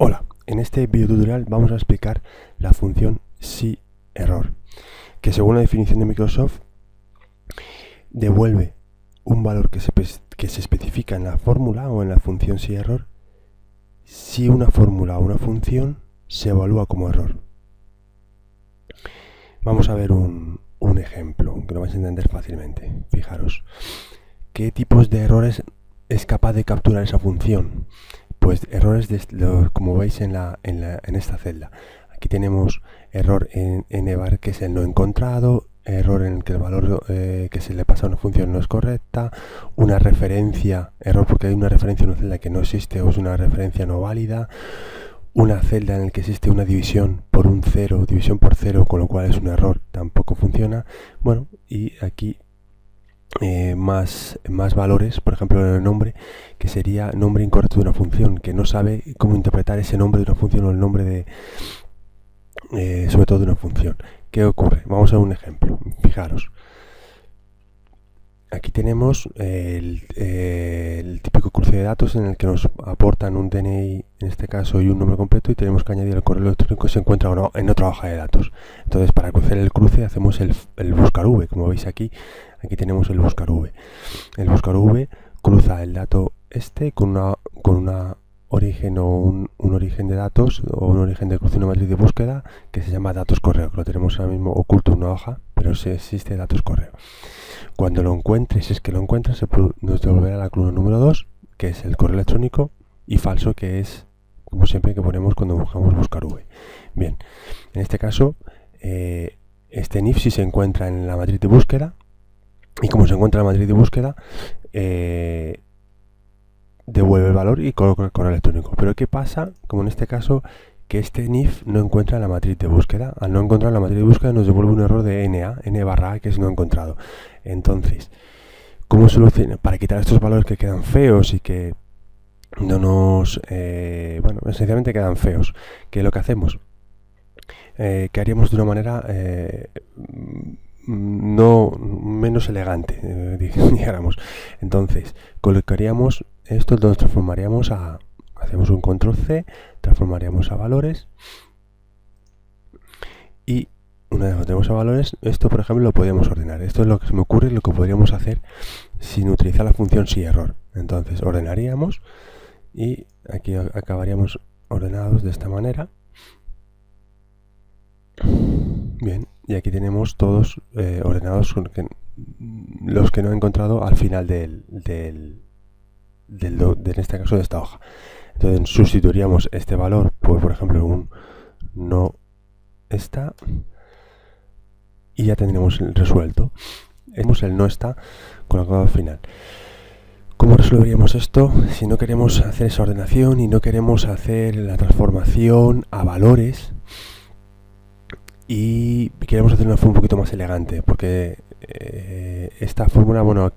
Hola, en este video tutorial vamos a explicar la función SIERROR, que según la definición de Microsoft devuelve un valor que se especifica en la fórmula o en la función SIERROR si una fórmula o una función se evalúa como error. Vamos a ver un ejemplo que lo vais a entender fácilmente. Fijaros, ¿qué tipos de errores es capaz de capturar esa función? Pues errores como veis en esta celda. Aquí tenemos error en nvar, que es el no encontrado, error en el que el valor que se le pasa a una función no es correcta, una referencia, error porque hay una referencia en una celda que no existe o es una referencia no válida, una celda en la que existe una división por un 0, división por 0, con lo cual es un error, tampoco funciona. Bueno, y aquí más valores, por ejemplo el nombre, que sería nombre incorrecto de una función, que no sabe cómo interpretar ese nombre de una función o el nombre de sobre todo de una función. ¿Qué ocurre? Vamos a ver un ejemplo. Fijaros, aquí tenemos el típico cruce de datos en el que nos aportan un DNI, en este caso, y un nombre completo, y tenemos que añadir el correo electrónico si se encuentra o no en otra hoja de datos. Entonces, para hacer el cruce hacemos el buscar v, como veis aquí. Aquí tenemos el buscar v. El buscar v cruza el dato con una origen o un origen de datos o un origen de cruce, una matriz de búsqueda que se llama datos correo, que lo tenemos ahora mismo oculto en una hoja, pero sí existe datos correo. Cuando lo encuentres, si es que lo encuentras, nos devolverá la columna número 2, que es el correo electrónico, y falso, que es, como siempre, que ponemos cuando buscamos buscar v. Bien, en este caso, este NIF si se encuentra en la matriz de búsqueda, y como se encuentra en la matriz de búsqueda, devuelve el valor y coloca el correo electrónico. Pero ¿qué pasa? Como en este caso, que este NIF no encuentra la matriz de búsqueda. Al no encontrar la matriz de búsqueda nos devuelve un error de n/a, que es no encontrado. Entonces, ¿cómo solucionar? Para quitar estos valores que quedan feos y que no nos... bueno, esencialmente quedan feos. ¿Qué es lo que hacemos? Que haríamos de una manera no menos elegante, dijéramos. Entonces, colocaríamos esto, lo transformaríamos a... Hacemos un control C, transformaríamos a valores, y una vez que lo tenemos a valores, esto por ejemplo lo podríamos ordenar. Esto es lo que se me ocurre, lo que podríamos hacer sin utilizar la función SIERROR. Entonces ordenaríamos y aquí acabaríamos ordenados de esta manera. Bien, y aquí tenemos todos ordenados los que no he encontrado al final en este caso de esta hoja. Entonces sustituiríamos este valor por ejemplo un no está, y ya tendremos el resuelto. Tenemos el no está colocado al final. ¿Cómo resolveríamos esto si no queremos hacer esa ordenación y no queremos hacer la transformación a valores y queremos hacer una forma un poquito más elegante? Porque esta fórmula, bueno,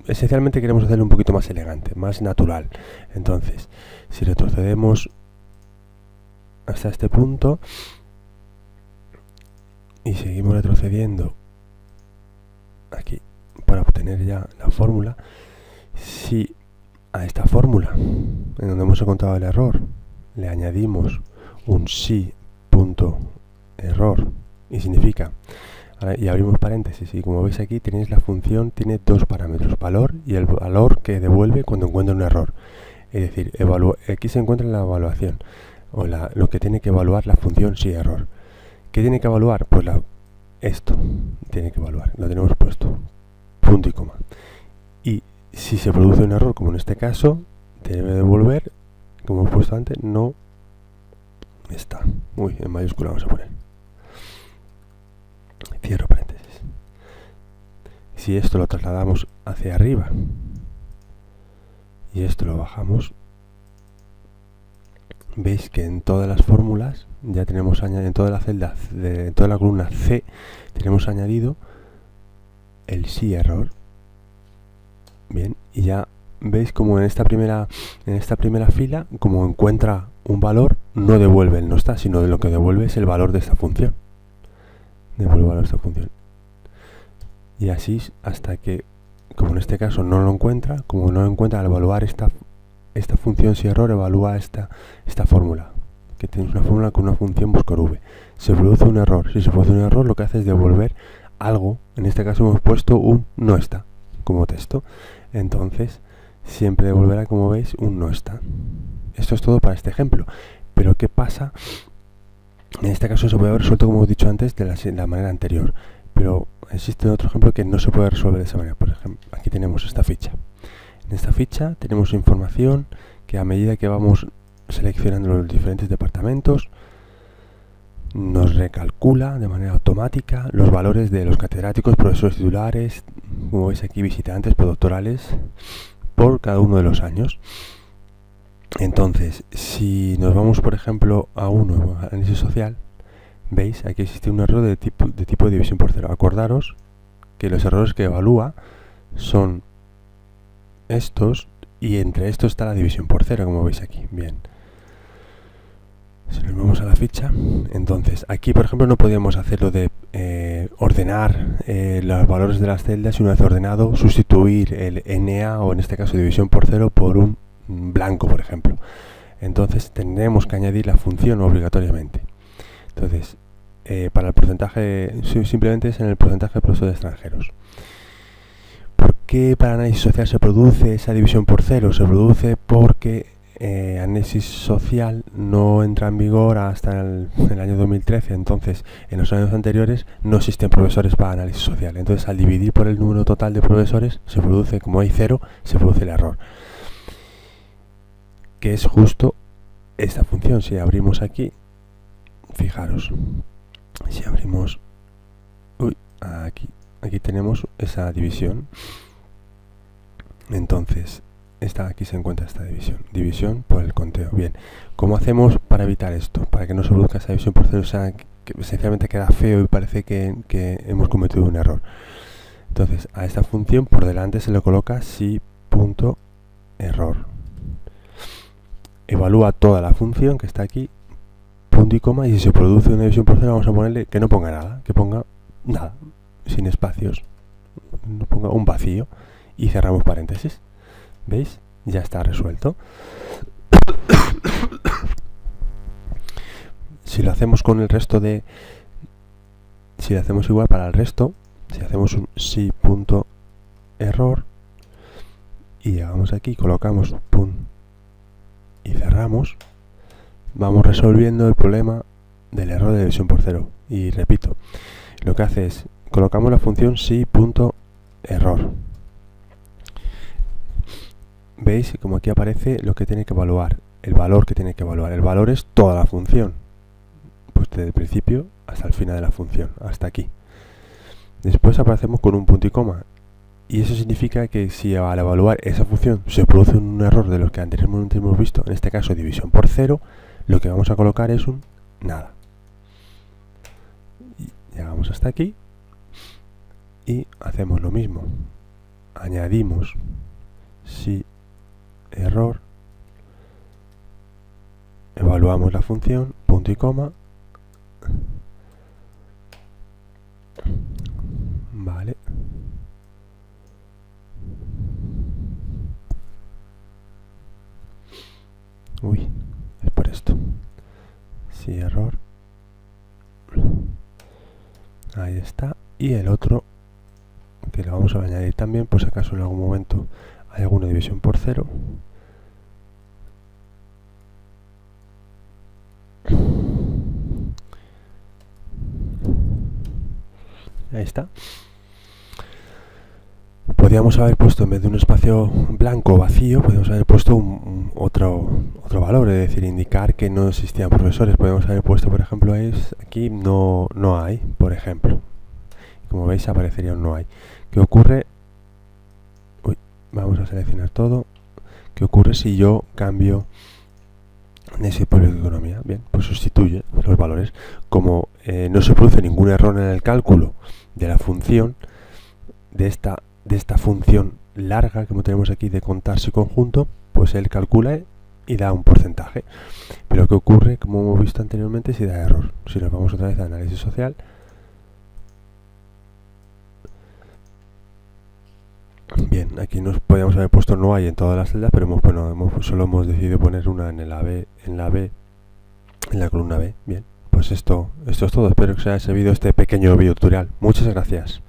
esencialmente queremos hacerlo un poquito más elegante, más natural. Entonces, si retrocedemos hasta este punto y seguimos retrocediendo aquí para obtener ya la fórmula, si a esta fórmula en donde hemos encontrado el error le añadimos un si.error y significa, y abrimos paréntesis, y como veis aquí tenéis la función, tiene dos parámetros, valor y el valor que devuelve cuando encuentra un error. Es decir, aquí se encuentra la evaluación o lo que tiene que evaluar la función SIERROR. ¿Qué tiene que evaluar? Pues esto tiene que evaluar, lo tenemos puesto, punto y coma. Y si se produce un error, como en este caso, debe devolver, como hemos puesto antes, no está. Uy, en mayúscula vamos a poner. Cierro paréntesis. Si esto lo trasladamos hacia arriba y esto lo bajamos, veis que en todas las fórmulas ya tenemos añadido, en toda la celda, en toda la columna C, tenemos añadido el SIERROR. Bien, y ya veis como en esta primera fila, como encuentra un valor, no devuelve el no está, sino de lo que devuelve es el valor de esta función. Devuelve el valor de esta función. Y así hasta que, como en este caso no lo encuentra, como no encuentra al evaluar esta función si error evalúa esta fórmula, que tienes una fórmula con una función buscar v. Se produce un error. Si se produce un error, lo que hace es devolver algo. En este caso hemos puesto un no está como texto. Entonces, siempre devolverá, como veis, un no está. Esto es todo para este ejemplo. Pero ¿qué pasa? En este caso se puede haber resuelto, como he dicho antes, de la manera anterior. Pero existe otro ejemplo que no se puede resolver de esa manera. Por ejemplo, aquí tenemos esta ficha. En esta ficha tenemos información que a medida que vamos seleccionando los diferentes departamentos, nos recalcula de manera automática los valores de los catedráticos, profesores titulares, como veis aquí, visitantes, postdoctorales, por cada uno de los años. Entonces, si nos vamos, por ejemplo, a análisis social, veis, aquí existe un error de tipo de división por cero. Acordaros que los errores que evalúa son estos, y entre estos está la división por cero, como veis aquí. Bien. Si nos vamos a la ficha, entonces aquí, por ejemplo, no podíamos hacerlo de ordenar los valores de las celdas y, una vez ordenado, sustituir el NA, o en este caso división por cero, por un blanco, por ejemplo. Entonces tendremos que añadir la función obligatoriamente. Entonces, para el porcentaje, simplemente es en el porcentaje de profesores extranjeros. ¿Por qué para análisis social se produce esa división por cero? Se produce porque análisis social no entra en vigor hasta el año 2013. Entonces, en los años anteriores no existen profesores para análisis social. Entonces, al dividir por el número total de profesores, se produce, como hay 0, se produce el error, que es justo esta función. Si abrimos aquí, fijaros, si abrimos aquí tenemos esa división. Entonces, aquí se encuentra esta división por el conteo. Bien, ¿cómo hacemos para evitar esto? Para que no se produzca esa división por cero, o sea, que esencialmente queda feo y parece que hemos cometido un error. Entonces, a esta función por delante se le coloca si.error. Evalúa toda la función que está aquí, punto y coma, y si se produce una división por cero, vamos a ponerle que no ponga nada, que ponga nada, sin espacios, no ponga un vacío, y cerramos paréntesis. ¿Veis? Ya está resuelto. Si lo hacemos con el resto si lo hacemos igual para el resto, si hacemos un si.error y llegamos aquí, colocamos y cerramos, vamos resolviendo el problema del error de división por cero. Y repito, lo que hace es, colocamos la función si.error. Veis como aquí aparece lo que tiene que evaluar, el valor que tiene que evaluar. El valor es toda la función, pues desde el principio hasta el final de la función, hasta aquí. Después aparecemos con un punto y coma, y eso significa que si al evaluar esa función se produce un error de los que anteriormente hemos visto, en este caso división por cero, lo que vamos a colocar es un nada. Y llegamos hasta aquí y hacemos lo mismo. Añadimos si error, evaluamos la función, punto y coma. Vale. Uy, es por esto. Si error. Ahí está. Y el otro, que lo vamos a añadir también, por si acaso en algún momento hay alguna división por cero. Ahí está. Podríamos haber puesto, en vez de un espacio blanco vacío, podríamos haber puesto otro valor, es decir, indicar que no existían profesores. Podríamos haber puesto, por ejemplo, aquí no hay, por ejemplo. Como veis, aparecería un no hay. ¿Qué ocurre? Vamos a seleccionar todo. ¿Qué ocurre si yo cambio ese público de economía? Bien, pues sustituye los valores. Como no se produce ningún error en el cálculo de la función, de esta función larga que tenemos aquí de contarse conjunto, pues él calcula y da un porcentaje. Pero ¿qué ocurre? Como hemos visto anteriormente, si da error. Si nos vamos otra vez a análisis social, Bien, aquí nos podíamos haber puesto no hay en todas las celdas, pero solo hemos decidido poner una en la B, en la columna B. Bien, pues esto es todo. Espero que os haya servido este pequeño video tutorial. Muchas gracias.